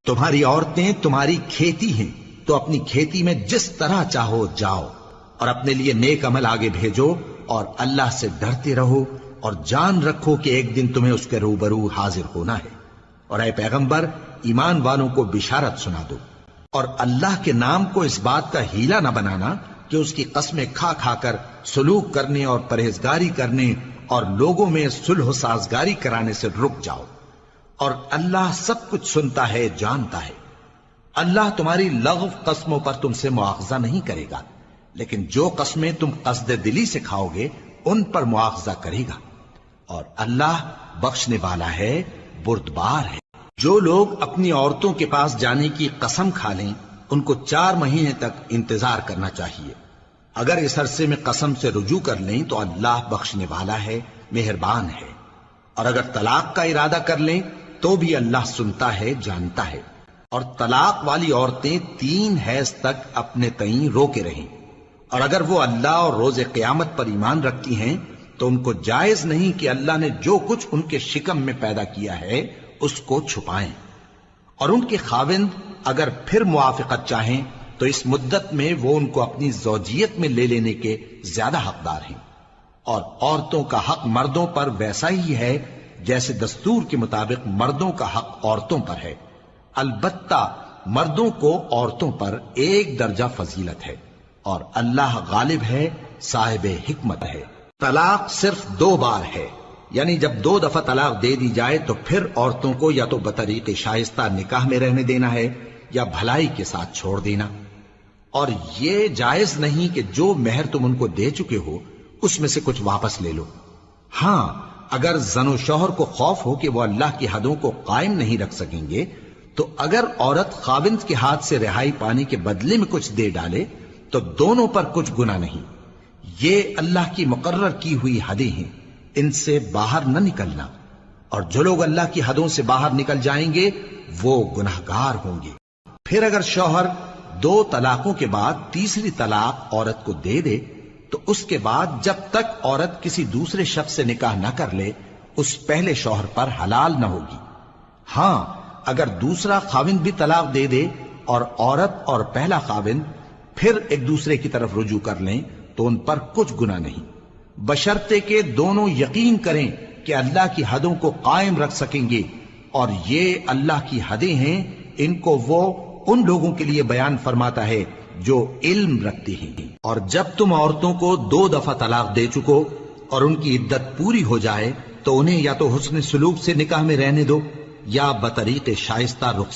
تمہاری عورتیں تمہاری کھیتی ہیں، تو اپنی کھیتی میں جس طرح چاہو جاؤ، اور اپنے لیے نیک عمل آگے بھیجو، اور اللہ سے ڈرتے رہو، اور جان رکھو کہ ایک دن تمہیں اس کے روبرو حاضر ہونا ہے۔ اور اے پیغمبر، ایمان والوں کو بشارت سنا دو، اور اللہ کے نام کو اس بات کا ہیلا نہ بنانا کہ اس کی قسمیں کھا کھا کر سلوک کرنے اور پرہیزگاری کرنے اور لوگوں میں صلح و سازگاری کرانے سے رک جاؤ، اور اللہ سب کچھ سنتا ہے، جانتا ہے۔ اللہ تمہاری لغو قسموں پر تم سے مواخذہ نہیں کرے گا، لیکن جو قسمیں تم قصد دلی سے کھاؤ گے ان پر مواخذہ کرے گا، اور اللہ بخشنے والا ہے، بردبار ہے۔ جو لوگ اپنی عورتوں کے پاس جانے کی قسم کھا لیں ان کو 4 مہینے تک انتظار کرنا چاہیے۔ اگر اس عرصے میں قسم سے رجوع کر لیں تو اللہ بخشنے والا ہے، مہربان ہے۔ اور اگر طلاق کا ارادہ کر لیں تو بھی اللہ سنتا ہے، جانتا ہے۔ اور طلاق والی عورتیں 3 حیض تک اپنے تئیں روکے رہیں، اور اگر وہ اللہ اور روز قیامت پر ایمان رکھتی ہیں تو ان کو جائز نہیں کہ اللہ نے جو کچھ ان کے شکم میں پیدا کیا ہے اس کو چھپائیں۔ اور ان کے خاوند اگر پھر موافقت چاہیں تو اس مدت میں وہ ان کو اپنی زوجیت میں لے لینے کے زیادہ حقدار ہیں۔ اور عورتوں کا حق مردوں پر ویسا ہی ہے جیسے دستور کے مطابق مردوں کا حق عورتوں پر ہے، البتہ مردوں کو عورتوں پر 1 درجہ فضیلت ہے، اور اللہ غالب ہے، صاحب حکمت ہے۔ طلاق صرف 2 بار ہے، یعنی جب 2 دفعہ طلاق دے دی جائے تو پھر عورتوں کو یا تو بطریق شائستہ نکاح میں رہنے دینا ہے یا بھلائی کے ساتھ چھوڑ دینا۔ اور یہ جائز نہیں کہ جو مہر تم ان کو دے چکے ہو اس میں سے کچھ واپس لے لو۔ ہاں، اگر زن و شوہر کو خوف ہو کہ وہ اللہ کی حدوں کو قائم نہیں رکھ سکیں گے تو اگر عورت خاوند کے ہاتھ سے رہائی پانے کے بدلے میں کچھ دے ڈالے تو دونوں پر کچھ گناہ نہیں۔ یہ اللہ کی مقرر کی ہوئی حدیں ہیں، ان سے باہر نہ نکلنا، اور جو لوگ اللہ کی حدوں سے باہر نکل جائیں گے وہ گناہگار ہوں گے۔ پھر اگر شوہر 2 طلاقوں کے بعد تیسری طلاق عورت کو دے دے تو اس کے بعد جب تک عورت کسی دوسرے شخص سے نکاح نہ کر لے اس پہلے شوہر پر حلال نہ ہوگی۔ ہاں، اگر دوسرا خاوند بھی طلاق دے دے اور عورت اور پہلا خاوند پھر ایک دوسرے کی طرف رجوع کر لیں تو ان پر کچھ گناہ نہیں، بشرطے کہ دونوں یقین کریں کہ اللہ کی حدوں کو قائم رکھ سکیں گے، اور یہ اللہ کی حدیں ہیں، ان کو وہ ان لوگوں کے لیے بیان فرماتا ہے جو علم رکھتے ہیں۔ اور جب تم عورتوں کو 2 دفعہ طلاق دے چکو اور ان کی عدت پوری ہو جائے تو انہیں یا تو حسن سلوک سے نکاح میں رہنے دو یا بطریق شائستہ رخصت